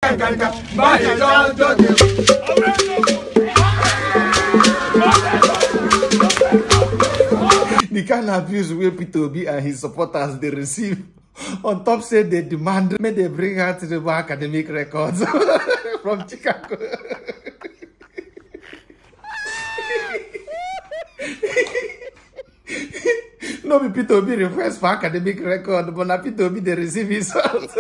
The kind of abuse where Peter Obi and his supporters they receive on top say they demand may they bring her to the academic records from Chicago. No be Peter Obi request for academic record, but now Peter Obi they receive his out.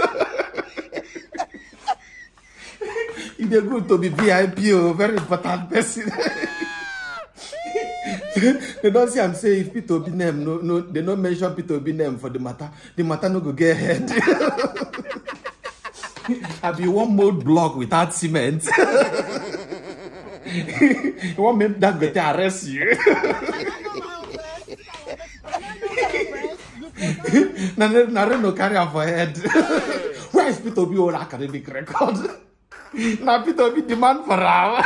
If they go to be VIP, very important person. They don't see I'm saying if Peter Obi name, no, they don't mention Peter Obi name for the matter no go get ahead. I be one more block without cement. You want me that go to arrest you? Now Reno carry on for head. Where is Peter Obi on academic record? Now Peter Obi demand for her.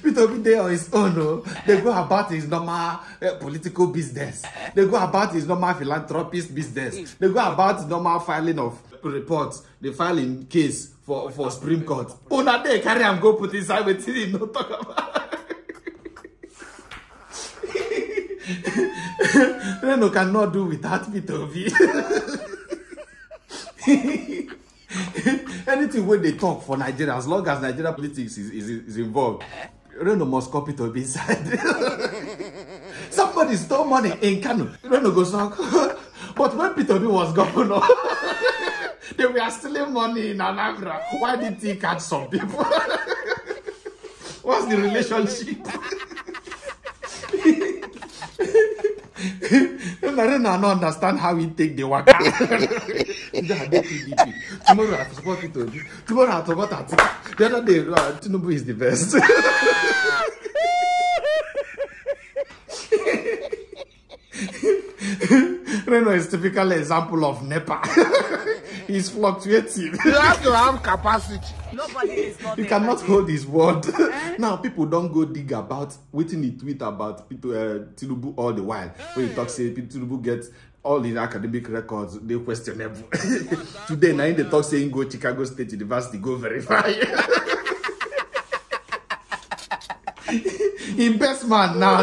Peter Obi there on his own, no? They go about his normal political business. They go about his normal philanthropist business. They go about normal filing of reports. They file in case for Supreme Court. Oh, now they carry and go put inside with him, no talk about. Reno cannot do without Peter Obi. Anything when they talk for Nigeria, as long as Nigeria politics is involved, Reno must copy to be inside. Somebody stole money in Kano. Reno goes on. But when Peter Obi was governor, they were stealing money in Anambra. Why did he catch some people? What's the relationship? I don't understand how we take the work. Tomorrow I support Peter Obi. Tomorrow I support Atiku. The other day, Tinubu is the best. Reno is typical example of NEPA. He's fluctuating. You have to have capacity. Nobody is not. He cannot hold his word. Now people don't go dig about waiting he tweet about Tinubu all the while. When he talks, say Tinubu gets all his academic records, they questionable. Today, now in the talk saying go Chicago State University, go verify. He best man now,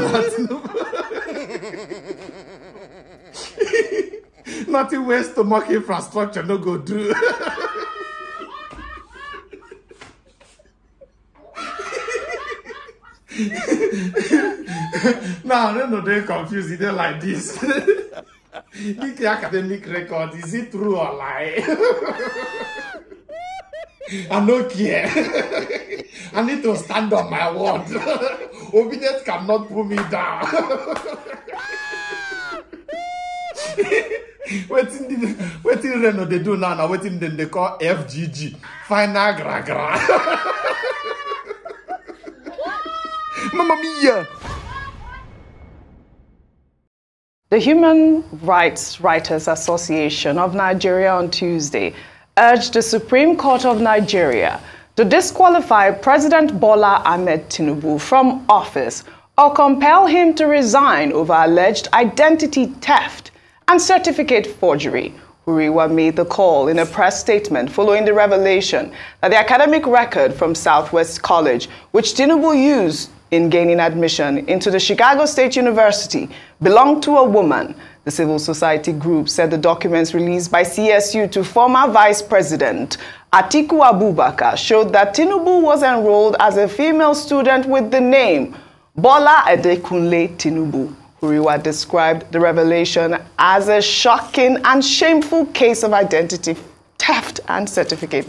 nothing waste stomach infrastructure, no go do. Now, I don't know, they're confused. They're like this. This academic record, is it true or lie? I don't care. I need to stand on my word. Obedience cannot pull me down. Waiting Reno they do now, waiting then they call FGG. Final gra. Mamma mia! The Human Rights Writers Association of Nigeria on Tuesday urged the Supreme Court of Nigeria to disqualify President Bola Ahmed Tinubu from office or compel him to resign over alleged identity theft and certificate forgery. Huriwa made the call in a press statement following the revelation that the academic record from Southwest College, which Tinubu used in gaining admission into the Chicago State University, belonged to a woman. The civil society group said the documents released by CSU to former Vice President Atiku Abubakar showed that Tinubu was enrolled as a female student with the name Bola Adekunle Tinubu. Huriwa described the revelation as a shocking and shameful case of identity theft and certificate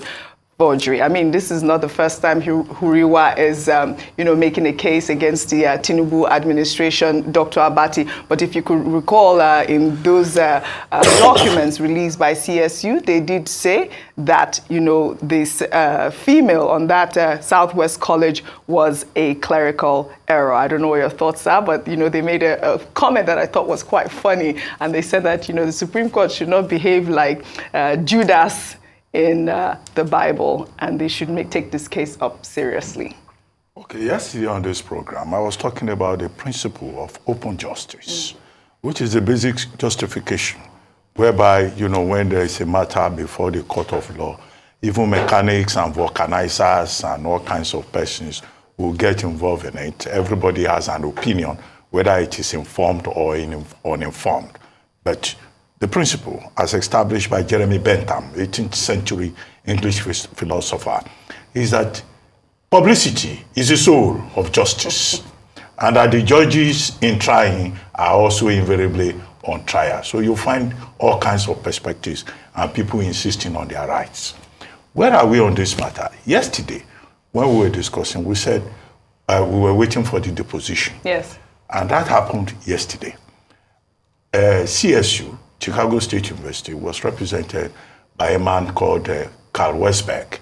forgery. I mean, this is not the first time Huriwa is, making a case against the Tinubu administration, Dr. Abati. But if you could recall, in those documents released by CSU, they did say that, this female on that Southwest College was a clerical error. I don't know what your thoughts are, but, they made a comment that I thought was quite funny. And they said that, the Supreme Court should not behave like Judas in the Bible, and they should take this case up seriously. Okay, yesterday on this program, I was talking about the principle of open justice, which is the basic justification whereby, you know, when there is a matter before the court of law, even mechanics and vulcanizers and all kinds of persons will get involved in it. Everybody has an opinion, whether it is informed or uninformed. But the principle, as established by Jeremy Bentham, 18th century English philosopher, is that publicity is the soul of justice, and that the judges in trying are also invariably on trial. So you find all kinds of perspectives and people insisting on their rights. Where are we on this matter? Yesterday, when we were discussing, we said we were waiting for the deposition. Yes. And that happened yesterday. CSU, Chicago State University, was represented by a man called Carl Westberg,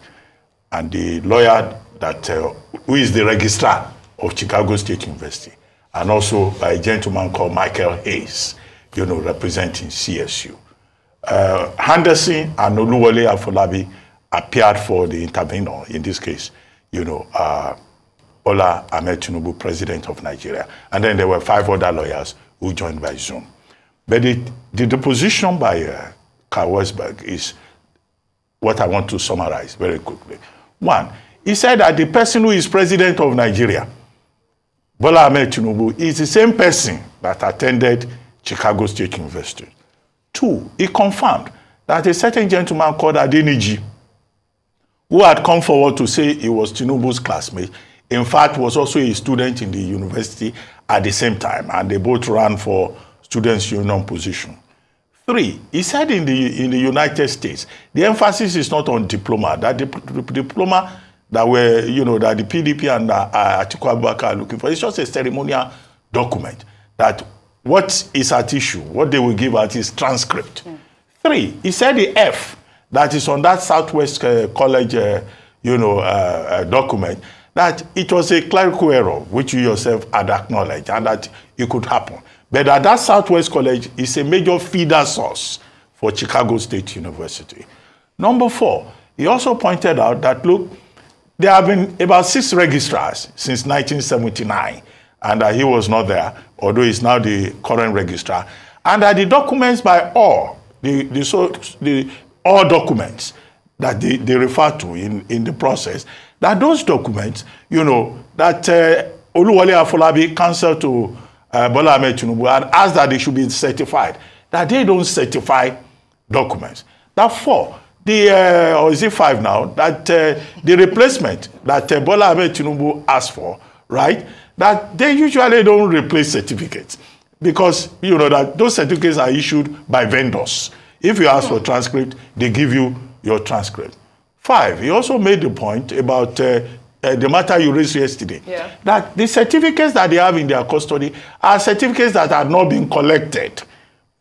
and the lawyer that who is the registrar of Chicago State University, and also by a gentleman called Michael Hayes, you know, representing CSU. Henderson and Oluwole Afolabi appeared for the intervenor, in this case, you know, Bola Ahmed Tinubu, president of Nigeria. And then there were 5 other lawyers who joined by Zoom. But the deposition by Carl Westberg is what I want to summarize very quickly. One, he said that the person who is president of Nigeria, Bola Ahmed Tinubu, is the same person that attended Chicago State University. 2, he confirmed that a certain gentleman called Adeniji, who had come forward to say he was Tinubu's classmate, in fact was also a student in the university at the same time, and they both ran for students' union position. 3, he said in the United States, the emphasis is not on diploma, that the diploma that were, you know, that the PDP and Atiku Abubakar are looking for, it's just a ceremonial document, that what is at issue, what they will give out is transcript. 3, he said the F that is on that Southwest College, document, that it was a clerical error, which you yourself had acknowledged, and that it could happen. But that Southwest College is a major feeder source for Chicago State University. Number 4, he also pointed out that, look, there have been about 6 registrars since 1979, and that he was not there, although he's now the current registrar, and that the documents by all, all documents that they refer to in the process, that those documents, you know, that Oluwole Afolabi counsel to Bola Ahmed Tinubu and asked that they should be certified, that they don't certify documents. That 4, or is it 5 now, that the replacement that Bola Ahmed Tinubu asked for, right, that they usually don't replace certificates, because, you know, that those certificates are issued by vendors. If you ask for transcript, they give you your transcript. 5, he also made the point about the matter you raised yesterday, that the certificates that they have in their custody are certificates that are not being collected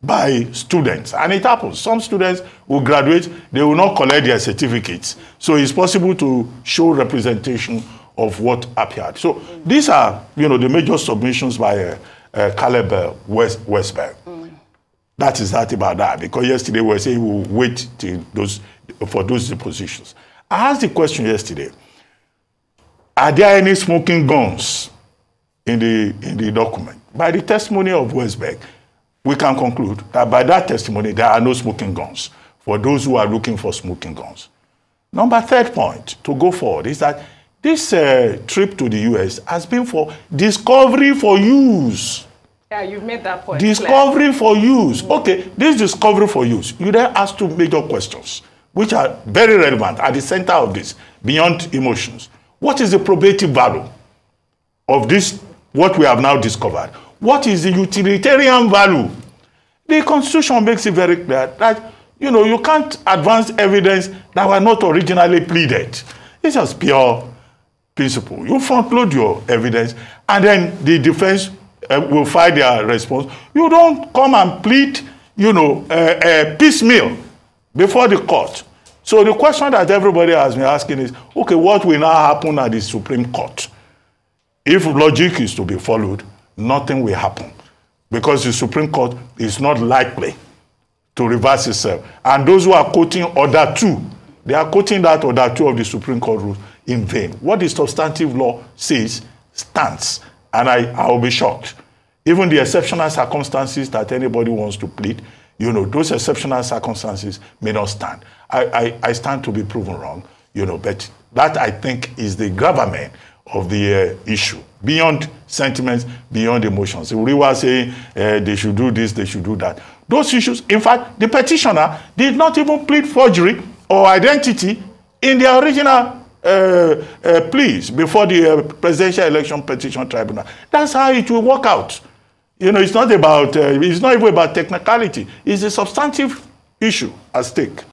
by students. And it happens. Some students will graduate, they will not collect their certificates. So it's possible to show representation of what appeared. So these are, you know, the major submissions by Caleb Westberg. That is that about that. Because yesterday we were saying we'll wait for those depositions. I asked the question yesterday, are there any smoking guns in the document? By the testimony of Westberg, we can conclude that by that testimony, there are no smoking guns for those who are looking for smoking guns. Number 3rd point to go forward is that this trip to the US has been for discovery for use. Yeah, you've made that point. Discovery for use. Okay, this discovery for use, you then ask 2 major questions, which are very relevant at the center of this, beyond emotions. What is the probative value of this, what we have now discovered? What is the utilitarian value? The Constitution makes it very clear that, you know, you can't advance evidence that were not originally pleaded. It's just pure principle. You front load your evidence, and then the defense will file their response. You don't come and plead, you know, piecemeal before the court. So the question that everybody has been asking is, okay, what will now happen at the Supreme Court? If logic is to be followed, nothing will happen, because the Supreme Court is not likely to reverse itself. And those who are quoting Order 2, they are quoting that Order 2 of the Supreme Court rules in vain. What the substantive law says stands, and I will be shocked. Even the exceptional circumstances that anybody wants to plead, you know, those exceptional circumstances may not stand. I stand to be proven wrong, you know, but that, I think, is the gravamen of the issue, beyond sentiments, beyond emotions. We were saying they should do this, they should do that. Those issues, in fact, the petitioner did not even plead forgery or identity in the original pleas before the Presidential Election Petition Tribunal. That's how it will work out. You know, it's not about, it's not even about technicality. It's a substantive issue at stake.